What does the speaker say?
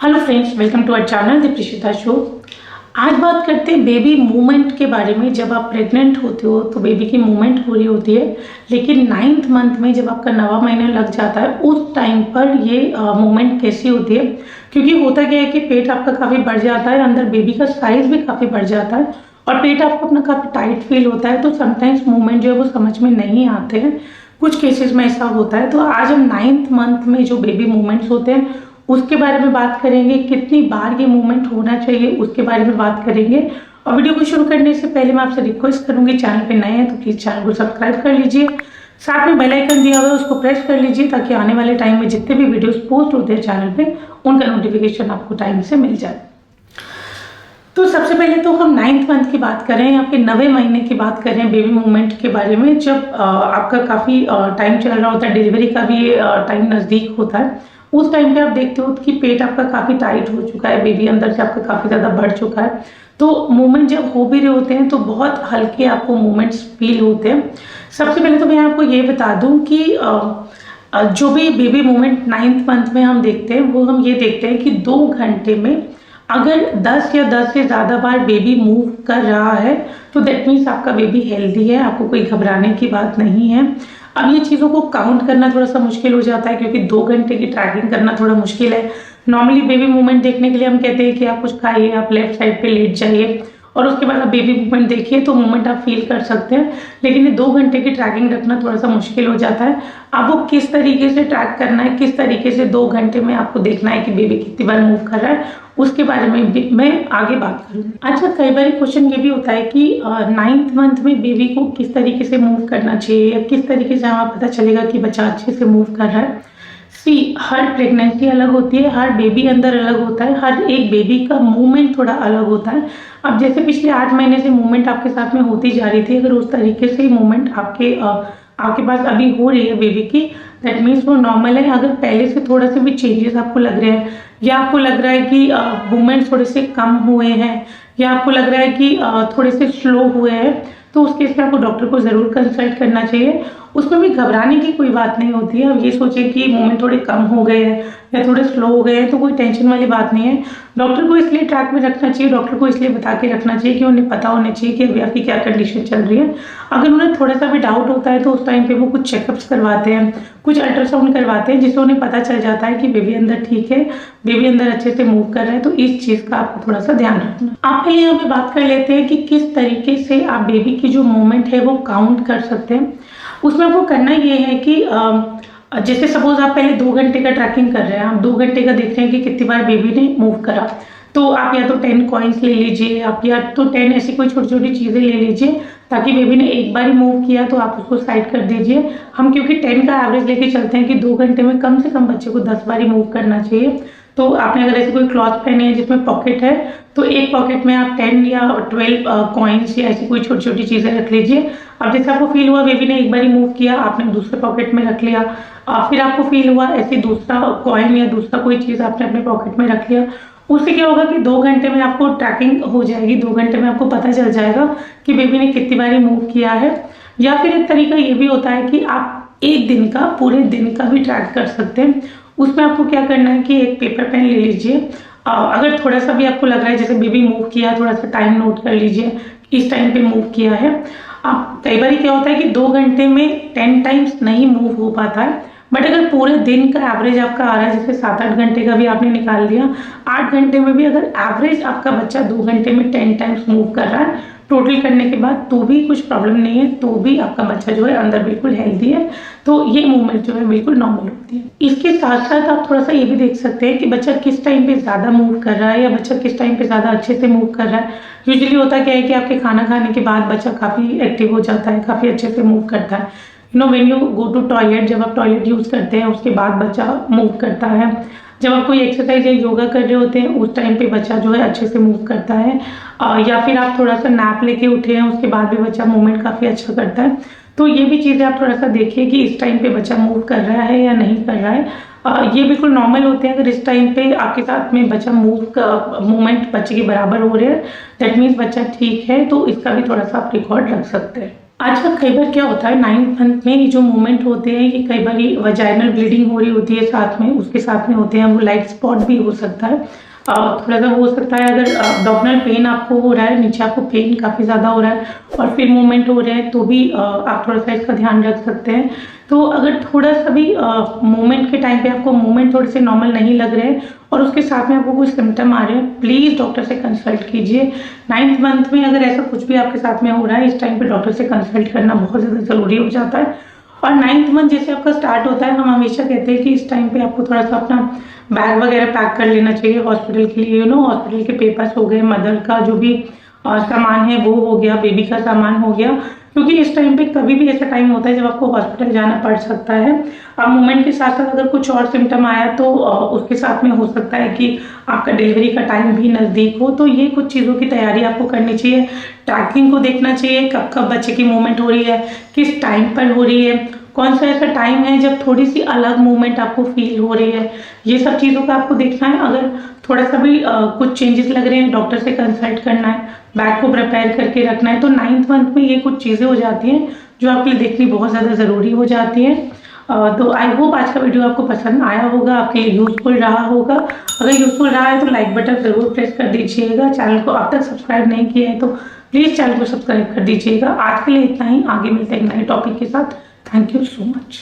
Hello friends, welcome to our channel the Prishita show. आज बात करते हैं बेबी मूवमेंट के बारे में। जब आप प्रेग्नेंट होते हो तो बेबी की मूवमेंट हो रही होती है, लेकिन 9th मंथ में जब आपका 9वां महीना लग जाता है उस टाइम पर ये मूवमेंट कैसी होती है। क्योंकि होता क्या है कि पेट आपका काफ़ी बढ़ जाता है, अंदर बेबी का साइज भी काफ़ी बढ़ जाता है और पेट आपको अपना काफ़ी टाइट फील होता है, तो समटाइम्स मूवमेंट जो है वो समझ में नहीं आते हैं। कुछ केसेस में ऐसा होता है। तो आज हम 9th मंथ में जो बेबी मूवमेंट्स होते हैं उसके बारे में बात करेंगे, कितनी बार ये मूवमेंट होना चाहिए उसके बारे में बात करेंगे। और वीडियो को शुरू करने से पहले मैं आपसे रिक्वेस्ट करूंगी, चैनल पे नए हैं तो प्लीज़ चैनल को सब्सक्राइब कर लीजिए, साथ में बेल आइकन दिया हुआ है उसको प्रेस कर लीजिए ताकि आने वाले टाइम में जितने भी वीडियोस पोस्ट होते हैं चैनल पे उनका नोटिफिकेशन आपको टाइम से मिल जाए। तो सबसे पहले तो हम 9th मंथ की बात करें या फिर 9वें महीने की बात करें बेबी मूवमेंट के बारे में, जब आपका काफ़ी टाइम चल रहा होता है, डिलीवरी का भी टाइम नज़दीक होता है। उस टाइम पे आप देखते हो कि पेट आपका काफ़ी टाइट हो चुका है, बेबी अंदर से आपका काफ़ी ज़्यादा बढ़ चुका है। तो मूवमेंट जब हो भी रहे होते हैं तो बहुत हल्के आपको मूवमेंट्स फील होते हैं। सबसे पहले तो मैं आपको ये बता दूं कि जो भी बेबी मूवमेंट 9th मंथ में हम देखते हैं वो हम ये देखते हैं कि 2 घंटे में अगर 10 या 10 से ज़्यादा बार बेबी मूव कर रहा है तो दैट मीन्स आपका बेबी हेल्दी है, आपको कोई घबराने की बात नहीं है। अब ये चीज़ों को काउंट करना थोड़ा सा मुश्किल हो जाता है क्योंकि 2 घंटे की ट्रैकिंग करना थोड़ा मुश्किल है। नॉर्मली बेबी मूवमेंट देखने के लिए हम कहते हैं कि आप कुछ खाइए, आप लेफ्ट साइड पे लेट जाइए और उसके बाद आप बेबी मूवमेंट देखिए तो मूवमेंट आप फील कर सकते हैं। लेकिन ये 2 घंटे की ट्रैकिंग रखना थोड़ा सा मुश्किल हो जाता है। अब वो किस तरीके से ट्रैक करना है, किस तरीके से 2 घंटे में आपको देखना है कि बेबी कितनी बार मूव कर रहा है, उसके बारे में भी मैं आगे बात करूँगी। अच्छा, कई बार क्वेश्चन ये भी होता है कि 9th मंथ में बेबी को किस तरीके से मूव करना चाहिए या किस तरीके से हमें पता चलेगा कि बच्चा अच्छे से मूव कर रहा है। हर प्रेगनेंसी अलग होती है, हर बेबी अंदर अलग होता है, हर एक बेबी का मूवमेंट थोड़ा अलग होता है। अब जैसे पिछले 8 महीने से मूवमेंट आपके साथ में होती जा रही थी, अगर उस तरीके से मूवमेंट आपके पास अभी हो रही है बेबी की, दैट मीन्स वो नॉर्मल है। अगर पहले से थोड़ा से भी चेंजेस आपको लग रहे हैं या आपको लग रहा है कि मूवमेंट थोड़े से कम हुए हैं या आपको लग रहा है कि थोड़े से स्लो हुए हैं, तो उस केस में आपको डॉक्टर को ज़रूर कंसल्ट करना चाहिए। उसमें भी घबराने की कोई बात नहीं होती है। अब ये सोचें कि मूवमेंट थोड़े कम हो गए हैं या थोड़े स्लो हो गए हैं तो कोई टेंशन वाली बात नहीं है। डॉक्टर को इसलिए ट्रैक में रखना चाहिए, डॉक्टर को इसलिए बता के रखना चाहिए कि उन्हें पता होना चाहिए कि अभी आपकी क्या कंडीशन चल रही है। अगर उन्हें थोड़ा सा भी डाउट होता है तो उस टाइम पे वो कुछ चेकअप्स करवाते हैं, कुछ अल्ट्रासाउंड करवाते हैं, जिससे उन्हें पता चल जाता है कि बेबी अंदर ठीक है, बेबी अंदर अच्छे से मूव कर रहा है। तो इस चीज़ का आपको थोड़ा सा ध्यान रखना। आप पहले यहाँ पे बात कर लेते हैं कि किस तरीके से आप बेबी की जो मूवमेंट है वो काउंट कर सकते हैं। उसमें आपको करना ये है कि जैसे सपोज आप पहले 2 घंटे का ट्रैकिंग कर रहे हैं, आप 2 घंटे का देख रहे हैं कि कितनी बार बेबी ने मूव करा, तो आप या तो 10 कॉइन्स ले लीजिए, आप या तो 10 ऐसी कोई छोटी छोटी चीज़ें ले लीजिए ताकि बेबी ने एक बार ही मूव किया तो आप उसको साइड कर दीजिए। हम क्योंकि 10 का एवरेज लेके चलते हैं कि 2 घंटे में कम से कम बच्चे को 10 बार ही मूव करना चाहिए। तो आपने अगर ऐसे कोई क्लॉथ पहने है जिसमें पॉकेट है तो एक पॉकेट में आप 10 या 12 कॉइन्स या ऐसी कोई छोटी छोटी चीज़ें रख लीजिए। अब जैसे आपको फील हुआ बेबी ने एक बार ही मूव किया, आपने दूसरे पॉकेट में रख लिया, फिर आपको फील हुआ ऐसे दूसरा कॉइन या दूसरा कोई चीज़ आपने अपने पॉकेट में रख लिया। उससे क्या होगा कि 2 घंटे में आपको ट्रैकिंग हो जाएगी, 2 घंटे में आपको पता चल जाएगा कि बेबी ने कितनी बार मूव किया है। या फिर एक तरीका ये भी होता है कि आप एक दिन का, पूरे दिन का भी ट्रैक कर सकते हैं। उसमें आपको क्या करना है कि एक पेपर पेन ले लीजिए। अगर थोड़ा सा भी आपको लग रहा है जैसे बेबी मूव किया, थोड़ा सा टाइम नोट कर लीजिए इस टाइम पे मूव किया है। अब कई बार क्या होता है कि 2 घंटे में 10 टाइम्स नहीं मूव हो पाता है, बट अगर पूरे दिन का एवरेज आपका आ रहा है, जैसे 7-8 घंटे का भी आपने निकाल लिया, 8 घंटे में भी अगर एवरेज आपका बच्चा 2 घंटे में 10 टाइम्स मूव कर रहा है टोटल करने के बाद, तो भी कुछ प्रॉब्लम नहीं है, तो भी आपका बच्चा जो है अंदर बिल्कुल हेल्दी है। तो ये मूवमेंट जो है बिल्कुल नॉर्मल होती है। इसके साथ साथ आप थोड़ा सा ये भी देख सकते हैं कि बच्चा किस टाइम पे ज़्यादा मूव कर रहा है या बच्चा किस टाइम पे ज़्यादा अच्छे से मूव कर रहा है। यूजुअली होता क्या है कि आपके खाना खाने के बाद बच्चा काफ़ी एक्टिव हो जाता है, काफ़ी अच्छे से मूव करता है। When you go to toilet, जब आप टॉयलेट यूज़ करते हैं उसके बाद बच्चा मूव करता है। जब आप कोई एक्सरसाइज या योगा कर रहे होते हैं उस टाइम पे बच्चा जो है अच्छे से मूव करता है। या फिर आप थोड़ा सा नैप लेके उठे हैं उसके बाद भी बच्चा मूवमेंट काफ़ी अच्छा करता है। तो ये भी चीज़ें आप थोड़ा सा देखिए कि इस टाइम पे बच्चा मूव कर रहा है या नहीं कर रहा है। ये बिल्कुल नॉर्मल होते हैं। अगर इस टाइम पे आपके साथ में बच्चा मूवमेंट बच्चे के बराबर हो रहे हैं, दैट मीन्स बच्चा ठीक है, तो इसका भी थोड़ा सा आप रिकॉर्ड रख सकते हैं। आजकल कई बार क्या होता है 9th मंथ में ये जो मूवमेंट होते हैं ये कई बार वजाइनल ब्लीडिंग हो रही होती है, साथ में उसके साथ में होते हैं वो लाइट स्पॉट भी हो सकता है। थोड़ा सा हो सकता है अगर अब्डोमिनल पेन आपको हो रहा है, नीचे आपको पेन काफ़ी ज़्यादा हो रहा है और फिर मूवमेंट हो रहे हैं तो भी आप थोड़ा सा इसका ध्यान रख सकते हैं। तो अगर थोड़ा सा भी मूवमेंट के टाइम पे आपको मूवमेंट थोड़े से नॉर्मल नहीं लग रहे हैं और उसके साथ में आपको कोई सिम्टम आ रहे हैं, प्लीज़ डॉक्टर से कंसल्ट कीजिए। 9th मंथ में अगर ऐसा कुछ भी आपके साथ में हो रहा है, इस टाइम पे डॉक्टर से कंसल्ट करना बहुत ज़्यादा ज़रूरी हो जाता है। और 9th मंथ जैसे आपका स्टार्ट होता है, हम हमेशा कहते हैं कि इस टाइम पे आपको थोड़ा सा अपना बैग वगैरह पैक कर लेना चाहिए हॉस्पिटल के लिए। हॉस्पिटल के पेपर्स हो गए, मदर का जो भी सामान है वो हो गया, बेबी का सामान हो गया, क्योंकि इस टाइम पे कभी भी ऐसा टाइम होता है जब आपको हॉस्पिटल जाना पड़ सकता है। अब मूवमेंट के साथ साथ अगर कुछ और सिम्टम आया तो उसके साथ में हो सकता है कि आपका डिलीवरी का टाइम भी नज़दीक हो। तो ये कुछ चीज़ों की तैयारी आपको करनी चाहिए। ट्रैकिंग को देखना चाहिए, कब कब बच्चे की मूवमेंट हो रही है, किस टाइम पर हो रही है, कौन सा ऐसा टाइम है जब थोड़ी सी अलग मूवमेंट आपको फील हो रही है। ये सब चीज़ों का आपको देखना है। अगर थोड़ा सा भी कुछ चेंजेस लग रहे हैं, डॉक्टर से कंसल्ट करना है, बैग को प्रिपेयर करके रखना है। तो 9th मंथ में ये कुछ चीज़ें हो जाती हैं जो आपके लिए देखनी बहुत ज़्यादा ज़रूरी हो जाती है। तो आई होप आज का वीडियो आपको पसंद आया होगा, आपके लिए यूज़फुल रहा होगा। अगर यूज़फुल रहा है तो लाइक बटन ज़रूर प्रेस कर दीजिएगा। चैनल को अब तक सब्सक्राइब नहीं किया है तो प्लीज़ चैनल को सब्सक्राइब कर दीजिएगा। आज के लिए इतना ही, आगे मिलते हैं एक नए टॉपिक के साथ। Thank you so much.